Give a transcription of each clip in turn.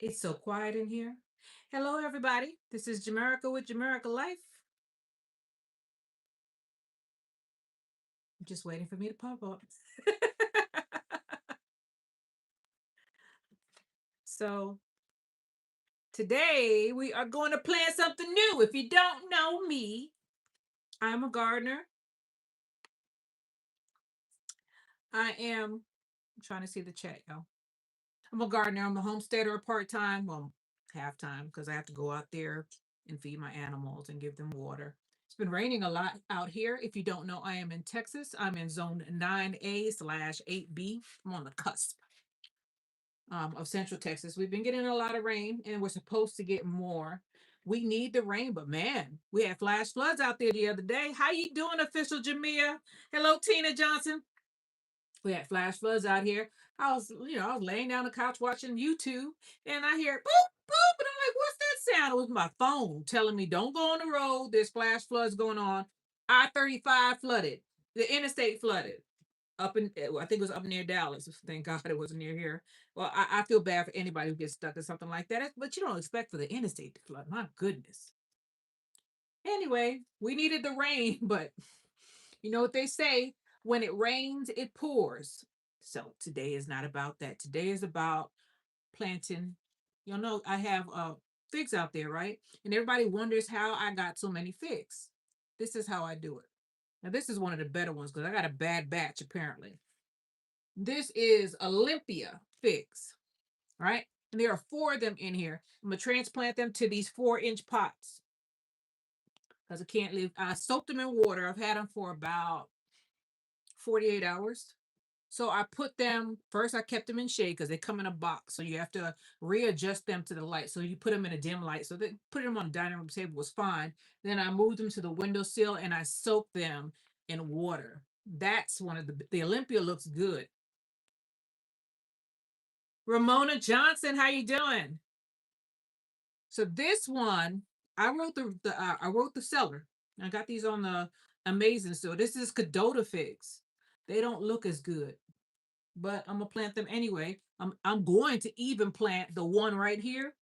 It's so quiet in here. Hello, everybody. This is Jamerica with Jamerica Life. I'm just waiting for me to pop up. So, today we are going to plan something new. If you don't know me, I'm a gardener. I'm trying to see the chat, y'all. I'm a gardener. I'm a homesteader part time, well, half time, because I have to go out there and feed my animals and give them water. It's been raining a lot out here. If you don't know, I am in Texas. I'm in zone 9A/8B. I'm on the cusp of Central Texas. We've been getting a lot of rain and we're supposed to get more. We need the rain, but man, we had flash floods out there the other day. How you doing, official Jamia? Hello, Tina Johnson. We had flash floods out here. I was laying down the couch watching YouTube, and I hear boop boop, and I'm like, "What's that sound?" It was my phone telling me, "Don't go on the road. There's flash floods going on. I-35 flooded. The interstate flooded. I think it was up near Dallas. Thank God it wasn't near here. Well, I feel bad for anybody who gets stuck in something like that, but you don't expect for the interstate to flood. My goodness. Anyway, we needed the rain, but you know what they say, when it rains, it pours. So today is not about that. Today is about planting. You know, I have figs out there, right? And everybody wonders how I got so many figs. This is how I do it. Now, this is one of the better ones because I got a bad batch apparently. This is Olympia figs, right? And there are four of them in here. I'm gonna transplant them to these 4-inch pots because I can't leave. I soaked them in water. I've had them for about 48 hours. So I put them first. I kept them in shade because they come in a box, so you have to readjust them to the light. So you put them in a dim light. So they put them on the dining room table was fine. Then I moved them to the windowsill and I soaked them in water. That's one of the Olympia looks good. Ramona Johnson, how you doing? So this one, I wrote the seller. I got these on the Amazing store. This is Cadota figs. They don't look as good, but I'm gonna plant them anyway. I'm going to even plant the one right here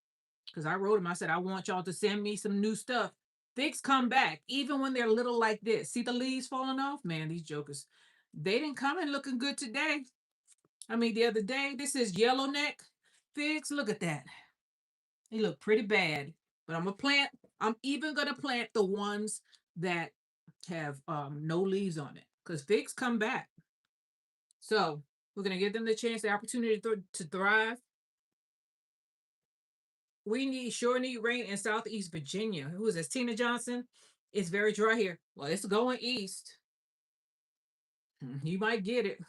because I wrote them. I said I want y'all to send me some new stuff. Figs come back even when they're little like this. See the leaves falling off? Man, these jokers. They didn't come in looking good today. I mean, the other day, this is yellowneck figs. Look at that. They look pretty bad. But I'm even gonna plant the ones that have no leaves on it. Because figs come back. So we're gonna give them the chance, the opportunity to thrive. We sure need rain in Southeast Virginia. Who is this? Tina Johnson. It's very dry here. Well, it's going east. You might get it.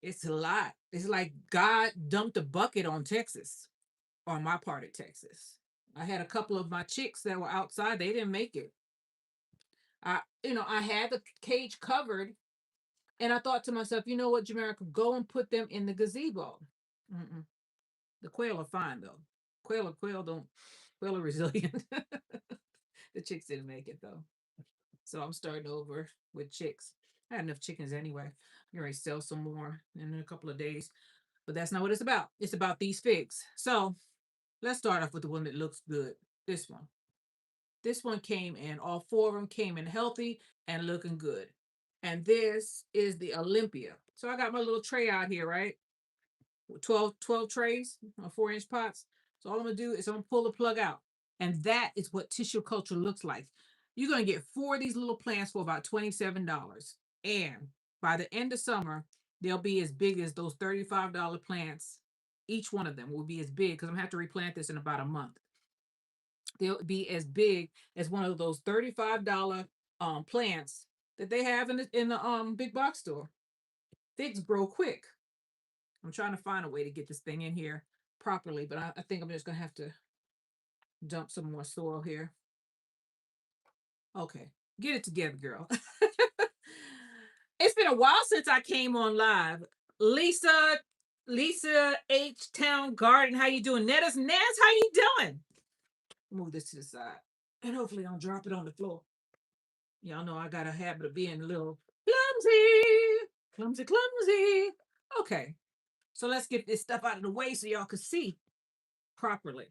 It's a lot. It's like God dumped a bucket on Texas, on my part of Texas. I had a couple of my chicks that were outside. They didn't make it. I had the cage covered, and I thought to myself, you know what, Jamaica, go and put them in the gazebo. Mm-mm. The quail are fine though. Quail are resilient. The chicks didn't make it though. So I'm starting over with chicks. I had enough chickens anyway. I'm going to sell some more in a couple of days. But that's not what it's about. It's about these figs. So let's start off with the one that looks good. This one. This one came in, all four of them came in healthy and looking good. And this is the Olympia. So I got my little tray out here, right? 12 trays on 4-inch pots. So all I'm gonna do is I'm gonna pull the plug out. And that is what tissue culture looks like. You're gonna get four of these little plants for about $27. And by the end of summer, they'll be as big as those $35 plants. Each one of them will be as big because I'm gonna have to replant this in about a month. They'll be as big as one of those $35 plants that they have in the big box store. Figs grow quick. I'm trying to find a way to get this thing in here properly, but I think I'm just gonna have to dump some more soil here. Okay, get it together, girl. It's been a while since I came on live. Lisa, Lisa H Town Garden, how you doing? Netta's Naz, how you doing? Move this to the side, and hopefully I'll drop it on the floor. Y'all know I got a habit of being a little clumsy, clumsy, clumsy. Okay, So let's get this stuff out of the way so y'all can see properly.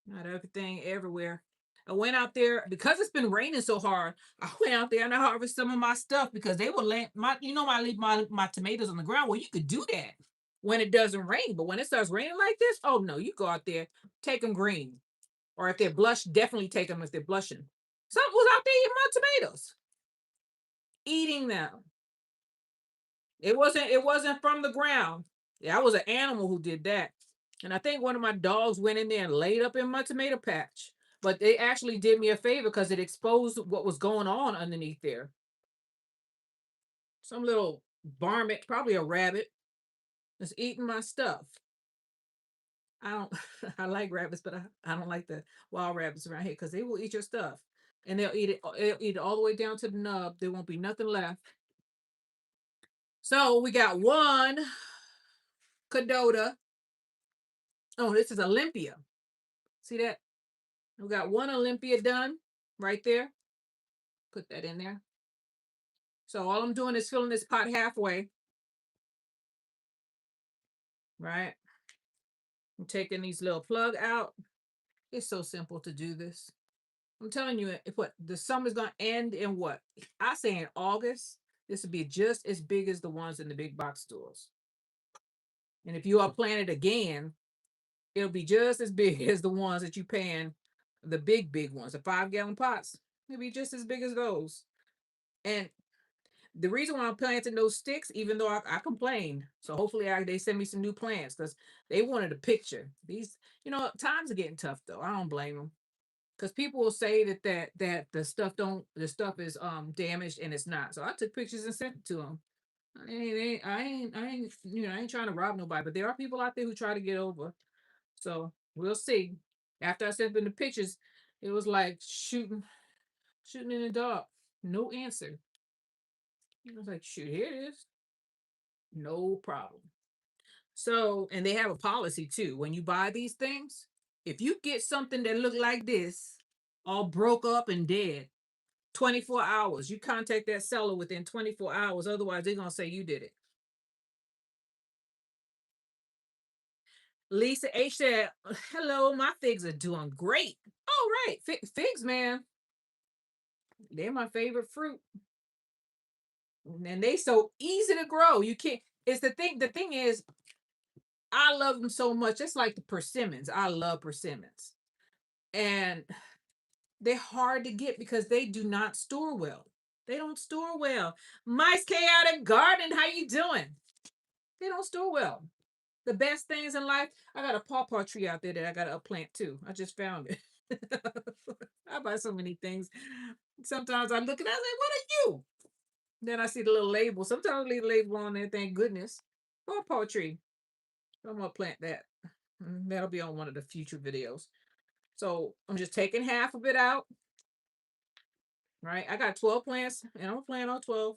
Not everything everywhere. I went out there because it's been raining so hard. I went out there and I harvested some of my stuff because they were laying my, I leave my tomatoes on the ground. Well, you could do that when it doesn't rain, but when it starts raining like this, oh no, you go out there, take them green, or if they're blush, definitely take them if they're blushing. Something was out there eating my tomatoes, eating them. It wasn't from the ground. Yeah, I was an animal who did that. And I think one of my dogs went in there and laid up in my tomato patch. But they actually did me a favor because it exposed what was going on underneath there. Some little varmint, probably a rabbit, is eating my stuff. I don't I like rabbits, but I don't like the wild rabbits around here because they will eat your stuff. And they'll eat it all the way down to the nub. There won't be nothing left. So we got one Cadota. Oh, this is Olympia. See that? We got one Olympia done right there. Put that in there. So all I'm doing is filling this pot halfway, right? I'm taking these little plug out. It's so simple to do this. I'm telling you, if what the summer's gonna end in what? I say in August, this will be just as big as the ones in the big box stores. And if you are planting again, it'll be just as big as the ones that you paying the big ones, the 5 gallon pots. It'll be just as big as those. And the reason why I'm planting those sticks, even though I complained, so hopefully they send me some new plants because they wanted a picture. These, times are getting tough though. I don't blame them because people will say that the stuff is damaged and it's not. So I took pictures and sent it to them. I ain't trying to rob nobody, but there are people out there who try to get over. So we'll see. After I sent them the pictures, it was like shooting in the dark. No answer. I was like, shoot, here it is. No problem. So, and they have a policy too. When you buy these things, if you get something that look like this, all broke up and dead, 24 hours, you contact that seller within 24 hours. Otherwise, they're gonna say you did it. Lisa H said, "Hello, my figs are doing great." All right, figs, man, they're my favorite fruit, and they so easy to grow. You can't. It's the thing. The thing is, I love them so much. It's like the persimmons. I love persimmons, and they're hard to get because they do not store well. They don't store well. Mice Chaotic Garden, how you doing? They don't store well. The best things in life, I got a pawpaw tree out there that I got to plant too. I just found it. I buy so many things. Sometimes I look and I say, what are you? Then I see the little label. Sometimes I leave the label on there, thank goodness. Pawpaw tree. I'm going to plant that. That'll be on one of the future videos. So I'm just taking half of it out. Right. I got 12 plants and I'm planting on 12.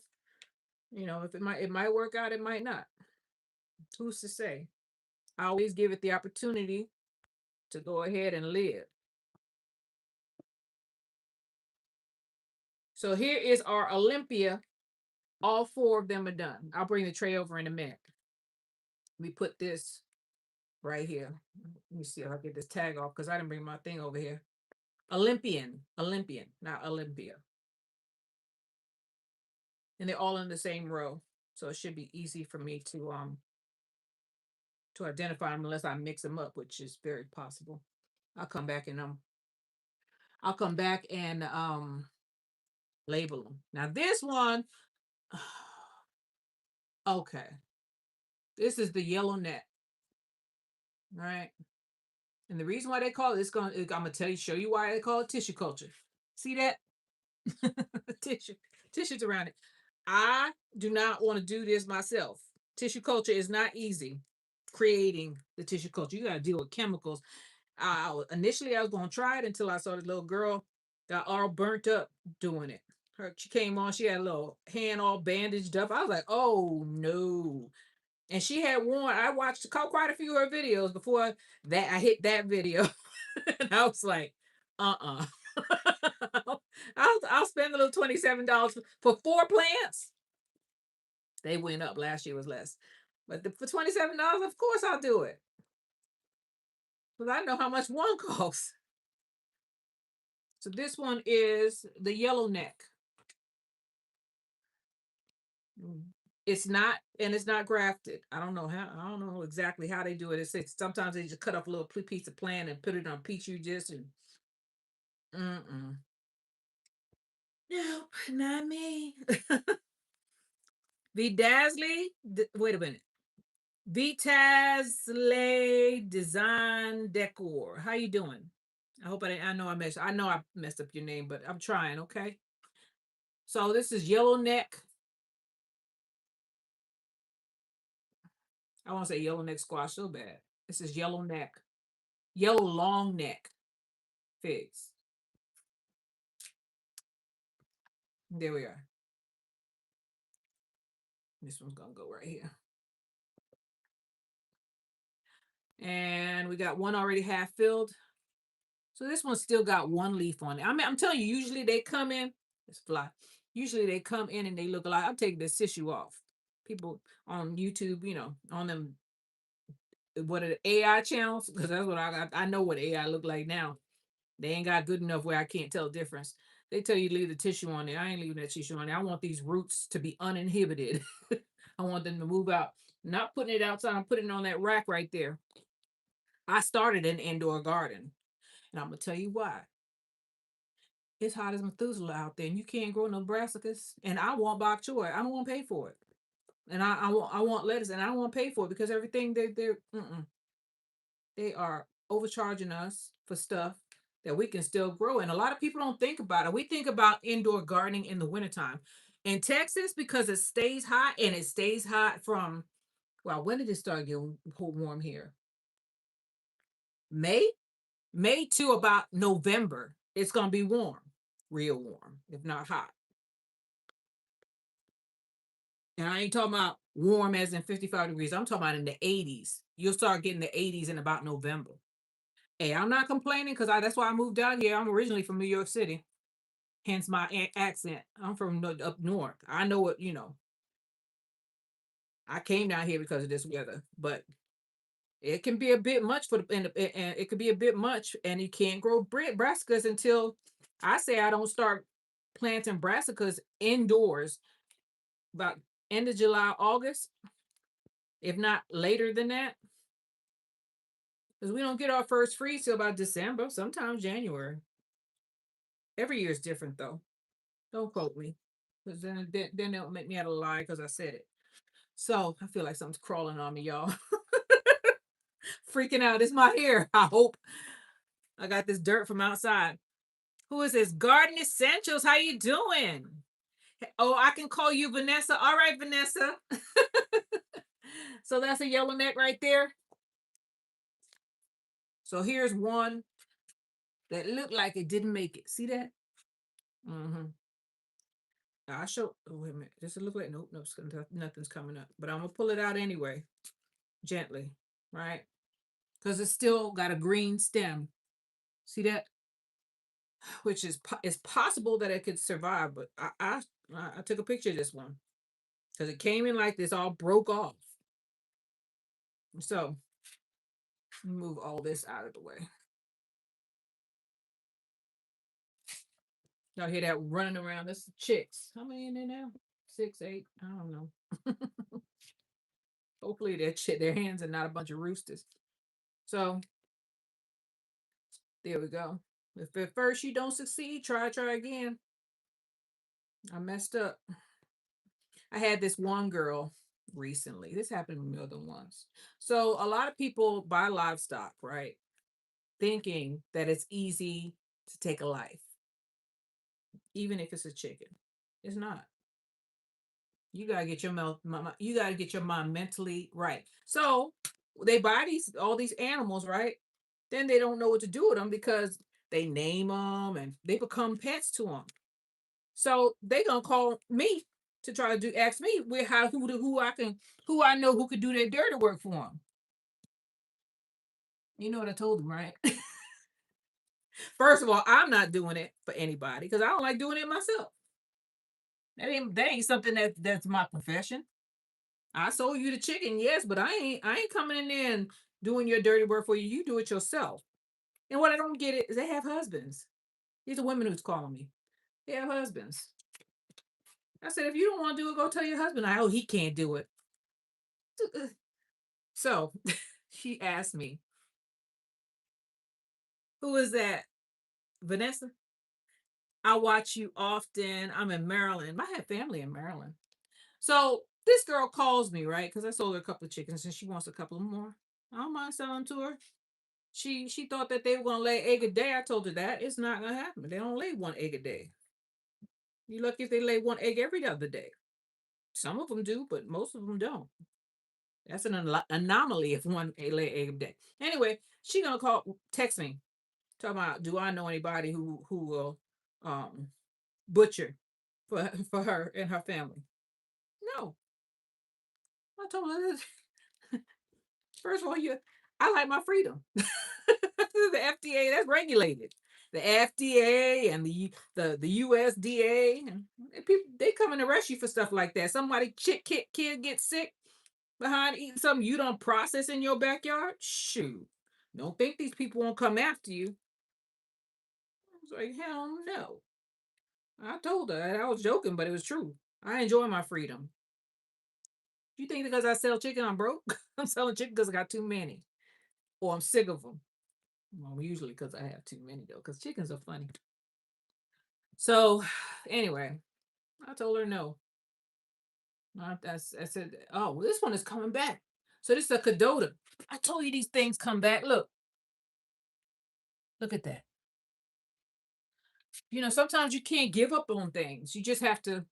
If it might work out, it might not. Who's to say? I always give it the opportunity to go ahead and live. So here is our Olympia. All 4 of them are done. I'll bring the tray over in a minute. We put this right here. Let me see if I get this tag off because I didn't bring my thing over here. Olympian, not Olympia. And they're all in the same row. So it should be easy for me to identify them unless I mix them up, which is very possible. I'll come back and label them. Now this one, okay. This is the yellow net. Right. And the reason why they call it, I'm gonna show you why they call it tissue culture. See that? Tissues around it. I do not want to do this myself. Tissue culture is not easy. Creating the tissue culture, you got to deal with chemicals. Initially I was going to try it until I saw the little girl got all burnt up doing it. She came on, she had a little hand all bandaged up. I was like, oh no. And she had worn, I watched quite a few of her videos before that I hit that video. And I was like, uh-uh. I'll spend a little $27 for 4 plants. They went up. Last year was less. But for $27, of course I'll do it. Because I know how much one costs. So this one is the yellow neck. Mm. It's not, and it's not grafted. I don't know how. I don't know exactly how they do it. It's sometimes they just cut off a little piece of plant and put it on petri dish and. Mm-mm. Nope, not me. Vidasley. Wait a minute. Vitazle Design Decor. How you doing? I hope I know I messed up your name, but I'm trying. Okay. So this is yellow neck. I want to say yellow neck squash so bad. This is yellow neck, yellow long neck figs. There we are. This one's gonna go right here. And we got one already half filled. So this one still got one leaf on it. I mean, I'm telling you, usually they come in, it's fly. Usually they come in and they look like I'm taking this tissue off. People on YouTube, on them what are the AI channels? Because that's what I got. I know what AI look like now. They ain't got good enough where I can't tell the difference. They tell you to leave the tissue on there. I ain't leaving that tissue on there. I want these roots to be uninhibited. I want them to move out. Not putting it outside. I'm putting it on that rack right there. I started an indoor garden. And I'm gonna tell you why. It's hot as Methuselah out there, and you can't grow no brassicas. And I want bok choy. I don't want to pay for it. And I want lettuce, and I don't want to pay for it because everything they are overcharging us for stuff that we can still grow. And a lot of people don't think about it. We think about indoor gardening in the wintertime. In Texas, because it stays hot and it stays hot from, well, when did it start getting warm here? May? May to about November. It's going to be warm, real warm, if not hot. And I ain't talking about warm as in 55 degrees. I'm talking about in the 80s. You'll start getting the 80s in about November. Hey, I'm not complaining because that's why I moved out here. I'm originally from New York City, hence my accent. I'm from up north. I know what. I came down here because of this weather, but it can be a bit much and it could be a bit much, and you can't grow brassicas until I say I don't start planting brassicas indoors about end of July, August, if not later than that. Because we don't get our first freeze till about December, sometimes January. Every year is different though. Don't quote me. Because then they'll make me out a lie because I said it. So I feel like something's crawling on me, y'all. Freaking out. It's my hair. I hope. I got this dirt from outside. Who is this? Garden Essentials. How you doing? Oh, I can call you Vanessa. All right, Vanessa. So that's a yellow neck right there. So here's one that looked like it didn't make it. See that? Mm-hmm. I show. Oh, wait a minute. Does it look like nope, nothing's coming up. But I'm gonna pull it out anyway, gently, right? Because it's still got a green stem. See that? Which is it's possible that it could survive, but I took a picture of this one because it came in like this, all broke off. So move all this out of the way. Y'all hear that running around? This chicks. How many in there now? 6, 8. I don't know. Hopefully their hands are not a bunch of roosters. So there we go. If at first you don't succeed, try again. I messed up. I had this one girl recently. This happened more than once. So a lot of people buy livestock, right? Thinking that it's easy to take a life, even if it's a chicken. It's not. You gotta get you gotta get your mind mentally right. So they buy all these animals, right? Then they don't know what to do with them because they name them and they become pets to them. So they gonna call me to try to ask me who I know who could do their dirty work for them. You know what I told them, right? First of all, I'm not doing it for anybody because I don't like doing it myself. That ain't something that's my profession. I sold you the chicken, yes, but I ain't coming in there and doing your dirty work for you. You do it yourself. And what I don't get it is they have husbands. These are women who's calling me. They have husbands. I said, if you don't want to do it, go tell your husband. Oh, he can't do it. So she asked me, who is that? Vanessa? I watch you often. I'm in Maryland. I have family in Maryland. So this girl calls me, right? Because I sold her a couple of chickens and she wants a couple of more. I don't mind selling to her. She thought that they were gonna lay egg a day. I told her that it's not gonna happen. They don't lay one egg a day. You lucky if they lay one egg every other day. Some of them do, but most of them don't. That's an anomaly if one lay egg a day. Anyway, she gonna text me, talking about, do I know anybody who will um butcher for her and her family? No, I told her this. First of all, I like my freedom. The FDA, that's regulated. The FDA and the USDA and people, they come and arrest you for stuff like that. Somebody kid gets sick behind eating something you don't process in your backyard. Shoot, don't think these people won't come after you. I was like, hell no. I told her, and I was joking, but it was true. I enjoy my freedom. You think because I sell chicken, I'm broke? I'm selling chicken because I got too many, or I'm sick of them. Well, usually because I have too many though, because chickens are funny. So, anyway, I told her no. I said, oh, well, this one is coming back. So this is a Cadota. I told you these things come back. Look at that. Sometimes you can't give up on things. You just have to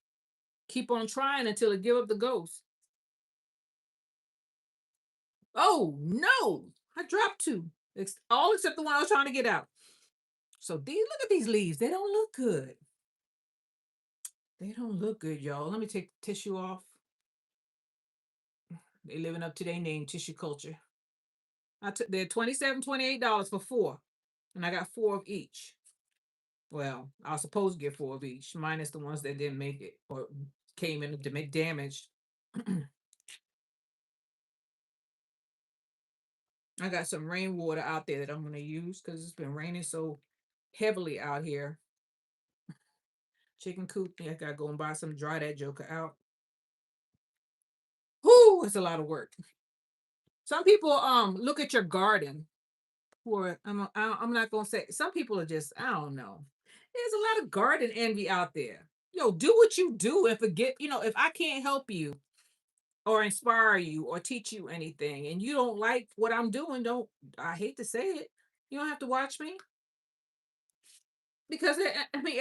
keep on trying until it give up the ghost. Oh no, I dropped two. All except the one I was trying to get out. So look at these leaves. They don't look good. They don't look good, y'all. Let me take the tissue off. They living up to their name, tissue culture. They're $27, $28 for four, and I got four of each. Well, I was supposed to get four of each, minus the ones that didn't make it or came in to make damage. I got some rainwater out there that I'm going to use because it's been raining so heavily out here. Chicken coop, I got to go and buy some, dry that joker out. Whoo, it's a lot of work. Some people look at your garden for I'm not gonna say, some people are just, I don't know. There's a lot of garden envy out there. Do what you do and forget, if I can't help you or inspire you or teach you anything and you don't like what I'm doing, don't, I hate to say it, you don't have to watch me. Because I mean,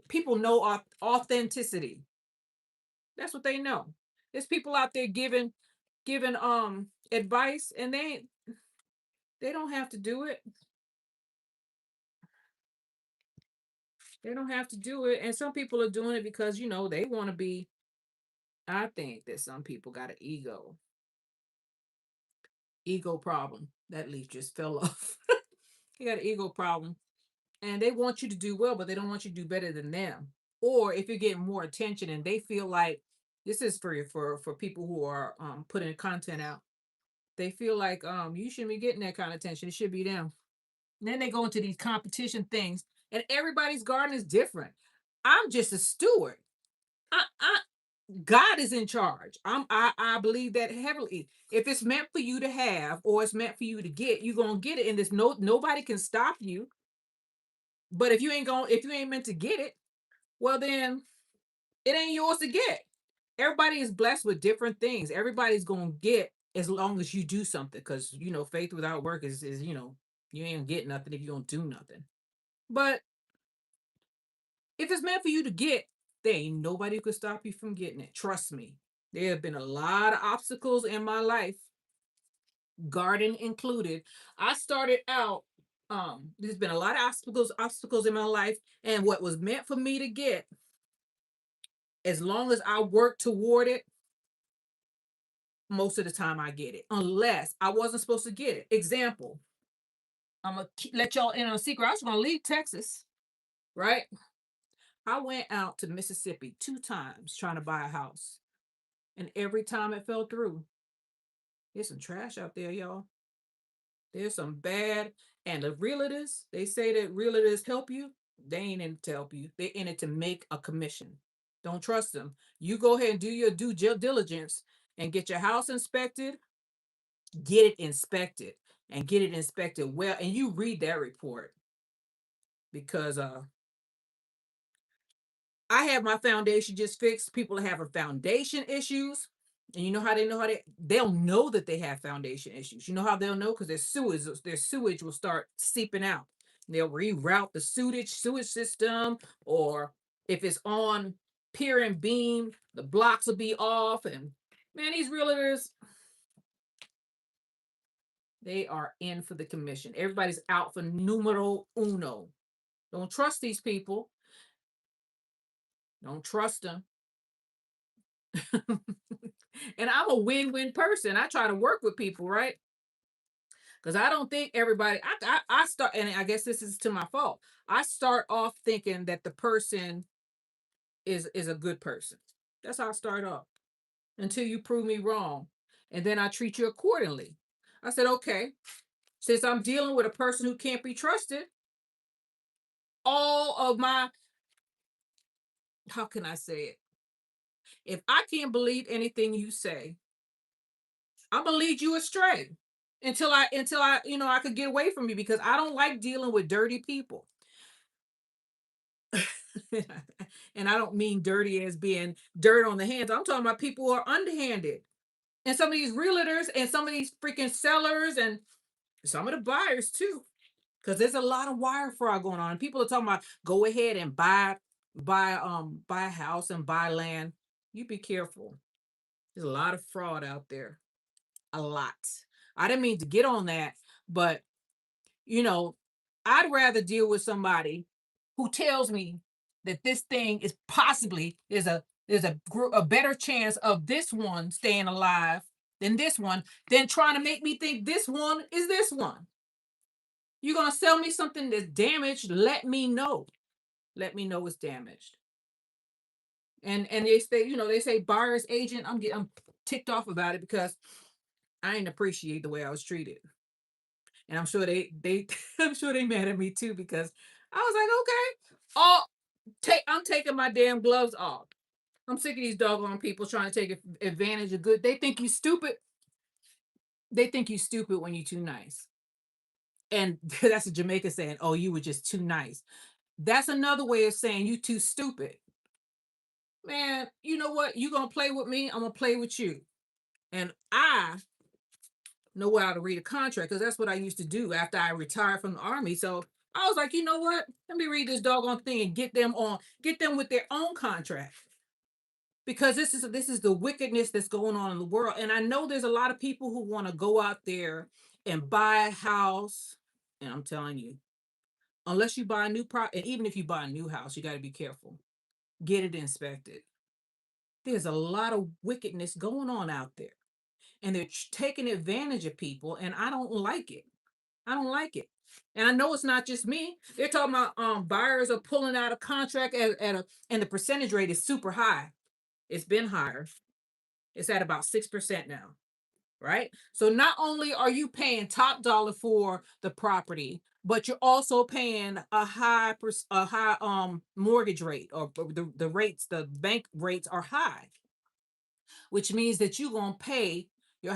people know authenticity. That's what they know. There's people out there giving advice, and they don't have to do it. They don't have to do it. And some people are doing it because, they want to be. I think that some people got an ego problem. That leaf just fell off. They got an ego problem. And they want you to do well, but they don't want you to do better than them. Or if you're getting more attention and they feel like this is for people who are putting content out. They feel like you shouldn't be getting that kind of attention. It should be them. And then they go into these competition things, and everybody's garden is different. I'm just a steward. I God is in charge. I believe that heavily. If it's meant for you to have or it's meant for you to get, you're gonna get it. And there's nobody can stop you. But if you ain't meant to get it, well then it ain't yours to get. Everybody is blessed with different things. Everybody's gonna get as long as you do something. Because faith without work is you ain't get nothing if you don't do nothing. But if it's meant for you to get, there ain't nobody who could stop you from getting it. Trust me. There have been a lot of obstacles in my life, garden included. I started out, there's been a lot of obstacles in my life, and what was meant for me to get, as long as I work toward it, most of the time I get it. Unless I wasn't supposed to get it. Example, I'm gonna let y'all in on a secret. I was gonna leave Texas, right? I went out to Mississippi 2 times trying to buy a house. And every time it fell through, there's some trash out there, y'all. There's some bad. And the realtors, they say that realtors help you. They ain't in it to help you. They in it to make a commission. Don't trust them. You go ahead and do your due diligence and get your house inspected. Get it inspected and get it inspected well. And you read that report because I have my foundation just fixed. People have foundation issues. And you know how they know they'll know that they have foundation issues. You know how they'll know? Because their sewage will start seeping out. They'll reroute the sewage system, or if it's on pier and beam, the blocks will be off. And man, these realtors, they are in for the commission. Everybody's out for numero uno. Don't trust these people. Don't trust them. And I'm a win-win person. I try to work with people, right? Because I don't think everybody. I start, and I guess this is to my fault. I start off thinking that the person is a good person. That's how I start off until you prove me wrong, and then I treat you accordingly. I said, okay, since I'm dealing with a person who can't be trusted, all of my, how can I say it? If I can't believe anything you say, I'm gonna lead you astray until I I could get away from you, because I don't like dealing with dirty people. And I don't mean dirty as being dirt on the hands. I'm talking about people who are underhanded. And some of these realtors and some of these freaking sellers and some of the buyers too. Because there's a lot of wire fraud going on. People are talking about go ahead and buy a house and buy land. You be careful. There's a lot of fraud out there. A lot. I didn't mean to get on that, but you know, I'd rather deal with somebody who tells me that this thing is possibly a better chance of this one staying alive than this one, than trying to make me think this one is this one. You're gonna sell me something that's damaged, let me know. Let me know it's damaged. And they say buyer's agent. I'm ticked off about it because I didn't appreciate the way I was treated. And I'm sure they I'm sure they mad at me too, because I was like, okay, I'm taking my damn gloves off. I'm sick of these doggone people trying to take advantage of good. They think you stupid. They think you stupid when you're too nice. And that's a Jamaica saying, "Oh, you were just too nice." That's another way of saying you too stupid. Man, you know what? You gonna play with me? I'm gonna play with you. And I know how to read a contract, because that's what I used to do after I retired from the army. So I was like, you know what? Let me read this doggone thing and get them with their own contract, because this is the wickedness that's going on in the world. And I know there's a lot of people who want to go out there and buy a house, and I'm telling you, unless you buy a new prop, and even if you buy a new house, you got to be careful. Get it inspected. There's a lot of wickedness going on out there, and they're taking advantage of people, and I don't like it. I don't like it. And I know it's not just me. They're talking about buyers are pulling out a contract and the percentage rate is super high. It's been higher. It's at about 6% now, right? So not only are you paying top dollar for the property, but you're also paying a high mortgage rate, or the bank rates are high, which means that you're going to pay your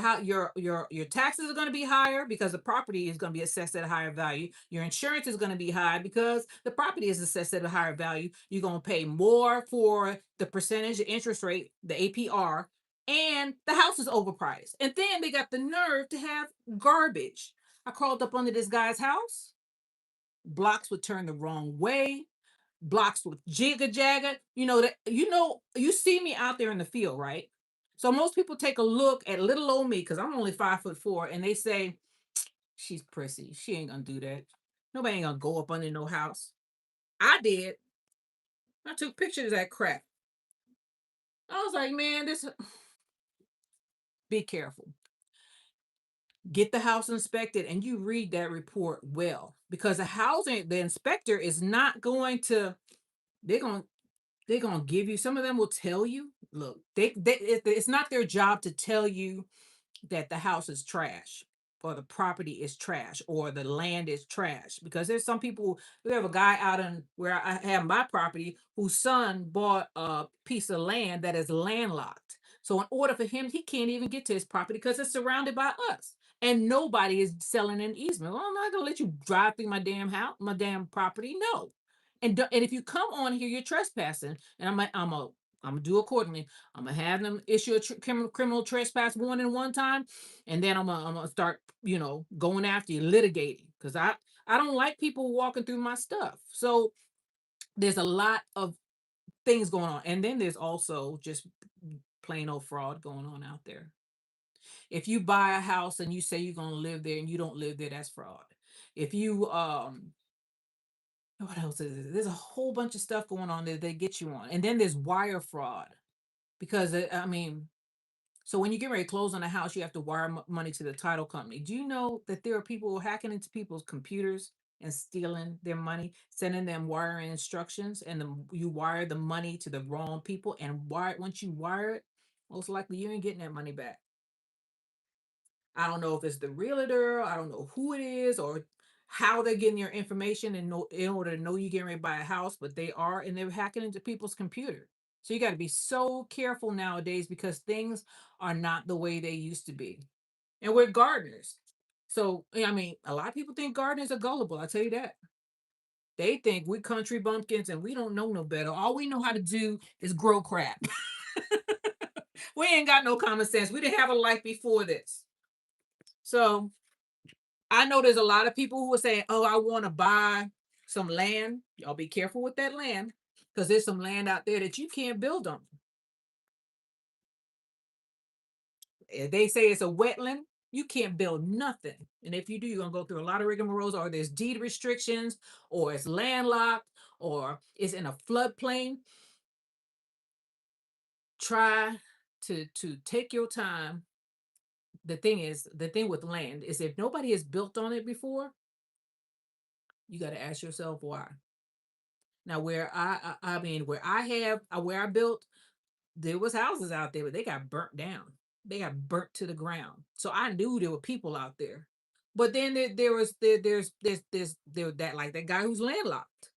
taxes are going to be higher, because the property is going to be assessed at a higher value. Your insurance is going to be high because the property is assessed at a higher value. You're going to pay more for the percentage, the interest rate, the APR, and the house is overpriced. And then they got the nerve to have garbage. I crawled up under this guy's house. Blocks would turn the wrong way. Blocks with jigger jagger. You see me out there in the field, right? So most people take a look at little old me, because I'm only 5'4", and they say, she's prissy. She ain't gonna do that. Nobody ain't gonna go up under no house. I did. I took pictures of that crap. I was like, man, this be careful. Get the house inspected and you read that report well, because the inspector is not going to, they're going to give you, some of them will tell you Look, it's not their job to tell you that the house is trash or the property is trash or the land is trash, because there's some people. We have a guy out in where I have my property whose son bought a piece of land that is landlocked, so in order for him, he can't even get to his property because it's surrounded by us, and nobody is selling an easement. Well, I'm not gonna let you drive through my damn house, my damn property. No. And if you come on here, you're trespassing, and I'm gonna do accordingly. I'm gonna have them issue a criminal trespass warning one time, and then I'm gonna start, going after you, litigating, because I don't like people walking through my stuff. So there's a lot of things going on, and then there's also just plain old fraud going on out there. If you buy a house and you say you're gonna live there and you don't live there, that's fraud. If you what else is it? There's a whole bunch of stuff going on that they get you on, and then there's wire fraud because I mean, so when you get ready to close on a house, you have to wire money to the title company. Do you know that there are people hacking into people's computers and stealing their money, sending them wiring instructions, and you wire the money to the wrong people, and once you wire it, most likely you ain't getting that money back. I don't know if it's the realtor, I don't know who it is, or how they're getting your information in order to know you're getting ready to buy a house, but they are, and they're hacking into people's computer. So you got to be so careful nowadays because things are not the way they used to be. And we're gardeners. So, I mean, a lot of people think gardeners are gullible. I tell you that. They think we country bumpkins and we don't know no better. All we know how to do is grow crap. We ain't got no common sense. We didn't have a life before this. So I know there's a lot of people who are saying, "Oh, I want to buy some land." Y'all be careful with that land, because there's some land out there that you can't build on. If they say it's a wetland, you can't build nothing. And if you do, you're gonna go through a lot of rigmaroles, or there's deed restrictions, or it's landlocked, or it's in a floodplain. Try to take your time. The thing with land is, if nobody has built on it before, you got to ask yourself why. Now, where I mean, where I have where I built, there was houses out there, but they got burnt down. They got burnt to the ground. So I knew there were people out there. But then there was there that, like, that guy who's landlocked.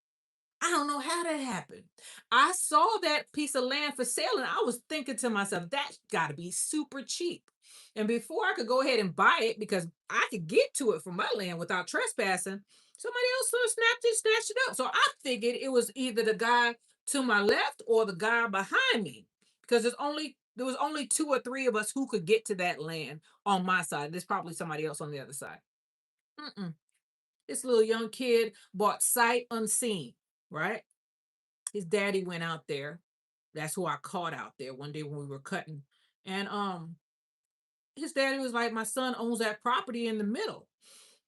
I don't know how that happened. I saw that piece of land for sale and I was thinking to myself, that's got to be super cheap. And before I could go ahead and buy it, because I could get to it from my land without trespassing, somebody else sort of snatched it up. So I figured it was either the guy to my left or the guy behind me, because there was only two or three of us who could get to that land on my side. There's probably somebody else on the other side. Mm-mm. This little young kid bought sight unseen, right? His daddy went out there. That's who I caught out there one day when we were cutting. And his daddy was like, "My son owns that property in the middle,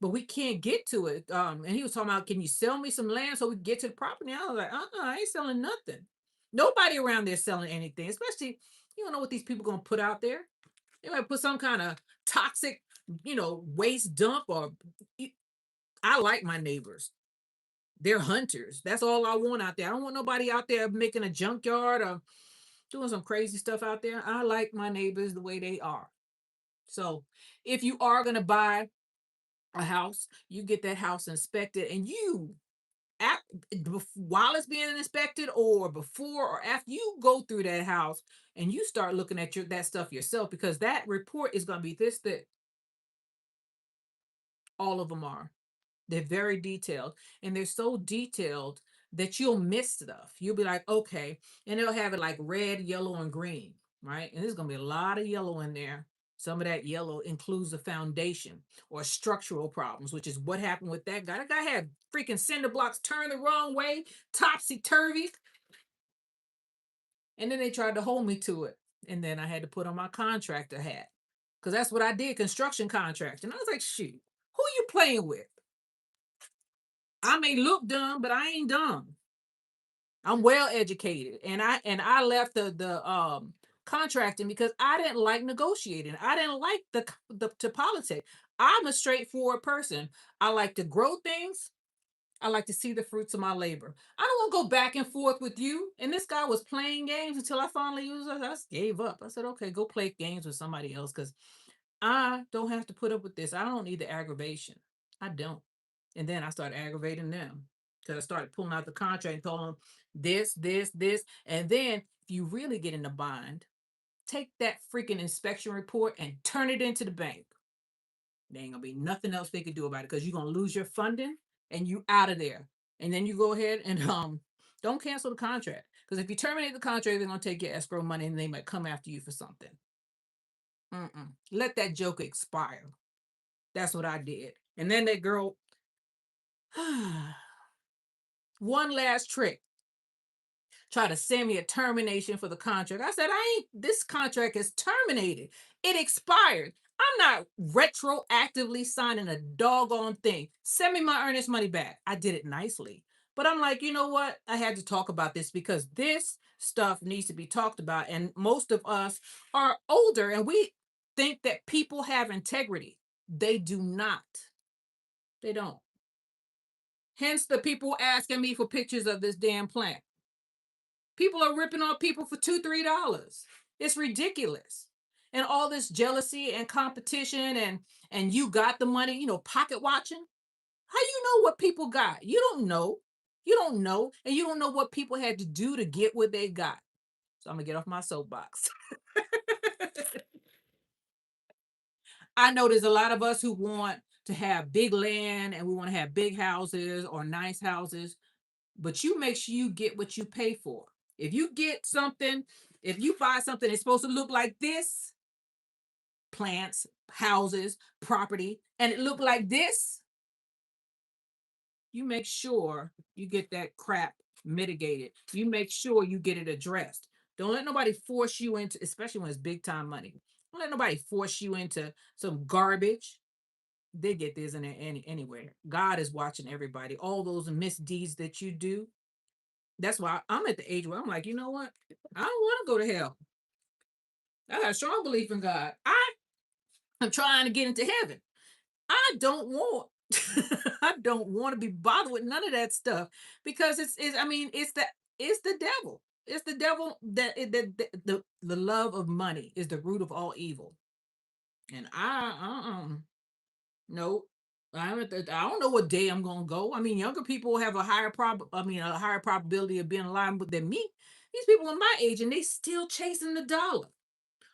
but we can't get to it." And he was talking about, "Can you sell me some land so we can get to the property?" I was like, I ain't selling nothing. Nobody around there selling anything, especially you don't know what these people gonna put out there. They might put some kind of toxic, waste dump or I like my neighbors. They're hunters. That's all I want out there. I don't want nobody out there making a junkyard or doing some crazy stuff out there. I like my neighbors the way they are. So if you are going to buy a house, you get that house inspected, and at, while it's being inspected, or before or after, you go through that house and you start looking at that stuff yourself, because that report is going to be this thick. All of them are. They're very detailed, and they're so detailed that you'll miss stuff. You'll be like, okay, and they'll have it like red, yellow, and green, right? And there's gonna be a lot of yellow in there. Some of that yellow includes the foundation or structural problems, which is what happened with that guy. That guy had freaking cinder blocks turned the wrong way, topsy turvy, and then they tried to hold me to it. And then I had to put on my contractor hat, because that's what I did, construction contract. And I was like, shoot, who you playing with? I may look dumb, but I ain't dumb. I'm well educated, and I left the contracting because I didn't like negotiating. I didn't like the to politics. I'm a straightforward person. I like to grow things. I like to see the fruits of my labor. I don't want to go back and forth with you. And this guy was playing games until I finally used it. I just gave up. I said, okay, go play games with somebody else because I don't have to put up with this. I don't need the aggravation. I don't. And then I started aggravating them because I started pulling out the contract and told them this. And then if you really get in the bind, take that freaking inspection report and turn it into the bank. There ain't gonna be nothing else they could do about it because you're gonna lose your funding and you out of there. And then you go ahead and don't cancel the contract. Because if you terminate the contract, they're gonna take your escrow money and they might come after you for something. Let that joke expire. That's what I did. And then that girl, one last trick, try to send me a termination for the contract. I said, this contract is terminated. It expired. I'm not retroactively signing a doggone thing. Send me my earnest money back. I did it nicely. But I'm like, you know what? I had to talk about this because this stuff needs to be talked about. And most of us are older and we think that people have integrity. They do not. They don't. Hence the people asking me for pictures of this damn plant. People are ripping off people for $2, $3. It's ridiculous. And all this jealousy and competition and you got the money, pocket watching. How you know what people got? You don't know. You don't know. And you don't know what people had to do to get what they got. So I'm gonna get off my soapbox. I know there's a lot of us who want to have big land and we want to have big houses or nice houses, but you make sure you get what you pay for. If you get something, if you buy something that's supposed to look like this, plants, houses, property, and it look like this, you make sure you get that crap mitigated. You make sure you get it addressed. Don't let nobody force you into, especially when it's big time money. Don't let nobody force you into some garbage. They get this in there anywhere. God is watching everybody. All those misdeeds that you do. That's why I'm at the age where I'm like, you know what? I don't want to go to hell. I got a strong belief in God. I am trying to get into heaven. I don't want I don't want to be bothered with none of that stuff because it's I mean it's the devil. It's the devil that the love of money is the root of all evil. And no, I don't know what day I'm gonna go. I mean, younger people have a higher probability of being alive than me. These people are my age and they still chasing the dollar.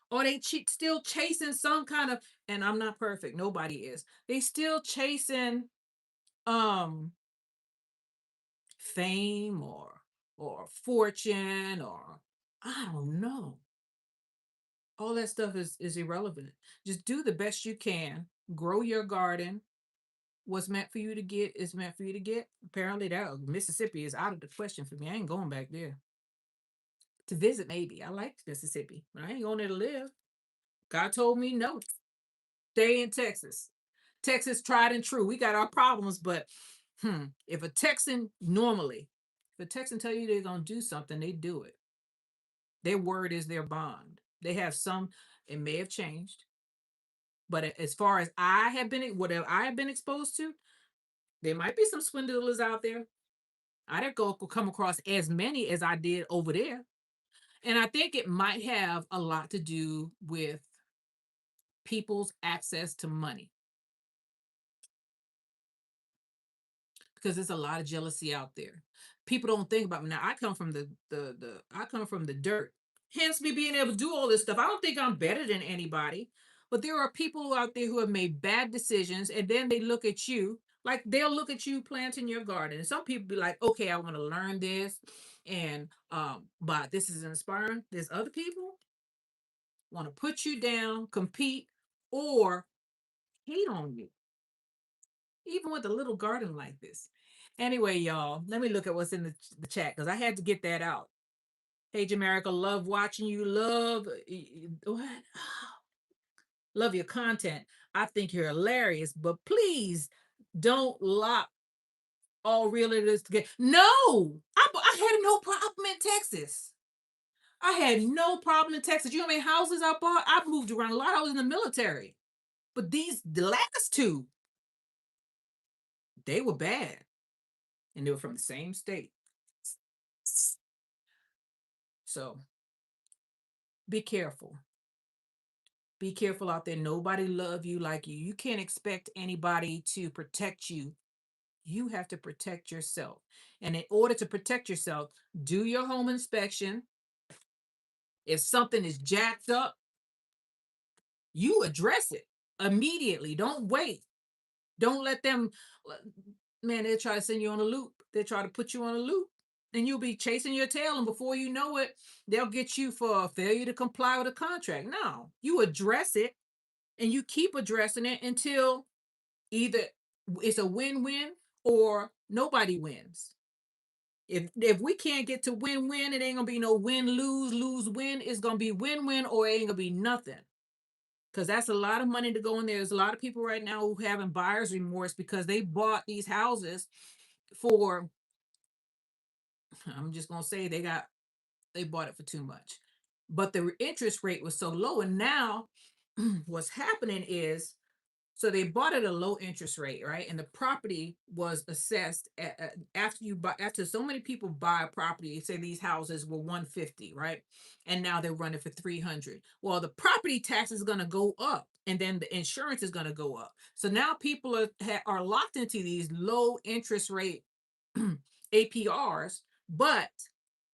Or they still chasing some kind of, and I'm not perfect, nobody is. They still chasing um fame or fortune or I don't know. All that stuff is irrelevant. Just do the best you can. Grow your garden. What's meant for you to get is meant for you to get. Apparently that Mississippi is out of the question for me. I ain't going back there. To visit maybe. I like Mississippi, but I ain't going there to live. God told me no. Stay in Texas. Texas tried and true. We got our problems, but if a Texan normally, if a Texan tell you they're gonna do something, they do it. Their word is their bond. They have some, it may have changed, but as far as I have been, whatever I have been exposed to, there might be some swindlers out there. I didn't go come across as many as I did over there. And I think it might have a lot to do with people's access to money because there's a lot of jealousy out there. People don't think about me. Now I come from the I come from the dirt. Hence me being able to do all this stuff. I don't think I'm better than anybody, but there are people out there who have made bad decisions and then they look at you like they'll look at you planting your garden. And some people be like, okay, I want to learn this and but this is inspiring. There's other people want to put you down, compete, or hate on you, even with a little garden like this. Anyway, y'all, let me look at what's in the chat because I had to get that out. Hey, Jamaica, love watching you. Love what? Love your content. I think you're hilarious, but please don't lock all realtors together. No, I had no problem in Texas. I had no problem in Texas. You know how many houses I bought? I moved around a lot. I was in the military. But the last two, they were bad. and they were from the same state. So be careful. Be careful out there. Nobody love you like you. You can't expect anybody to protect you. You have to protect yourself. And in order to protect yourself, do your home inspection. If something is jacked up, you address it immediately. Don't wait. Don't let them, man, they'll try to send you on a loop. They try to put you on a loop and you'll be chasing your tail. And before you know it, they'll get you for failure to comply with a contract. No, you address it and you keep addressing it until either it's a win-win or nobody wins. If we can't get to win-win, it ain't gonna be no win-lose, lose-win. It's gonna be win-win or it ain't gonna be nothing. Because that's a lot of money to go in there. There's a lot of people right now who having buyer's remorse because they bought these houses for, I'm just gonna say they bought it for too much. But the interest rate was so low. And now what's happening is, so they bought at a low interest rate, right? And the property was assessed after you buy, after so many people buy a property, say these houses were 150, right? And now they're running for 300. Well, the property tax is going to go up and then the insurance is going to go up. So now people are locked into these low interest rate APRs, but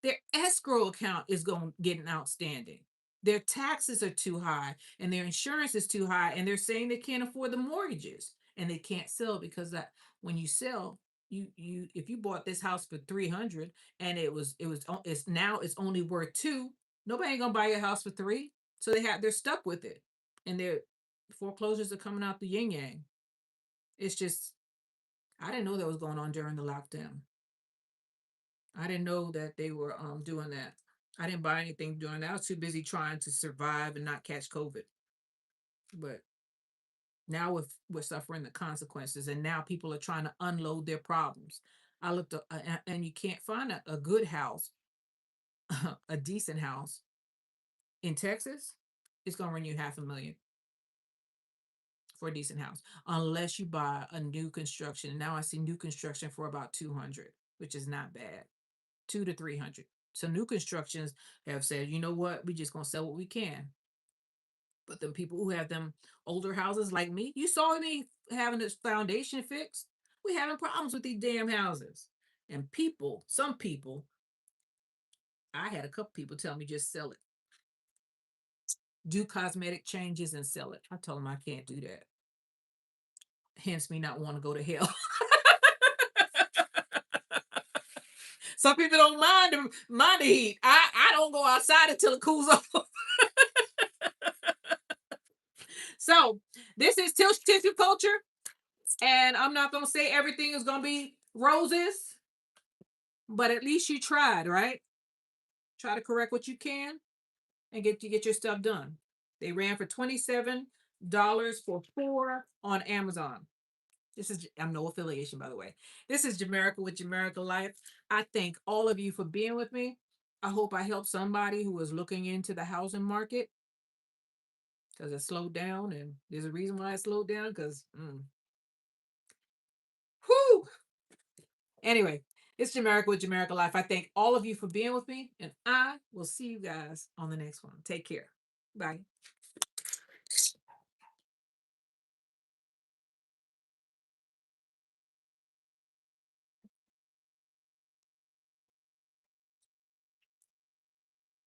their escrow account is going getting outstanding. Their taxes are too high and their insurance is too high, and they're saying they can't afford the mortgages and they can't sell because that when you sell, you if you bought this house for 300 and it's now it's only worth two, nobody ain't gonna buy your house for three. So they're stuck with it, and their foreclosures are coming out the yin yang. It's just, I didn't know that was going on during the lockdown. I didn't know that they were doing that. I didn't buy anything during that. I was too busy trying to survive and not catch COVID. But now we're suffering the consequences, and now people are trying to unload their problems. I looked up, and you can't find a good house, a decent house in Texas. It's gonna run you $500,000 for a decent house, unless you buy a new construction. Now I see new construction for about 200, which is not bad, 2 to 300. So new constructions have said, you know what, we just gonna sell what we can. But the people who have them older houses like me, you saw me having this foundation fixed. We having problems with these damn houses. And people, some people, I had a couple people tell me just sell it. Do cosmetic changes and sell it. I told them I can't do that. Hence me not want to go to hell. Some people don't mind the heat. I don't go outside until it cools off. So this is tissue culture. And I'm not gonna say everything is gonna be roses, but at least you tried, right? Try to correct what you can and get your stuff done. They ran for $27 for 4 on Amazon. This is, I'm no affiliation, by the way. This is Jamerica with Jamerica Life. I thank all of you for being with me. I hope I helped somebody who was looking into the housing market because it slowed down, and there's a reason why it slowed down because, whoo. Anyway, it's Jamerica with Jamerica Life. I thank all of you for being with me, and I will see you guys on the next one. Take care. Bye.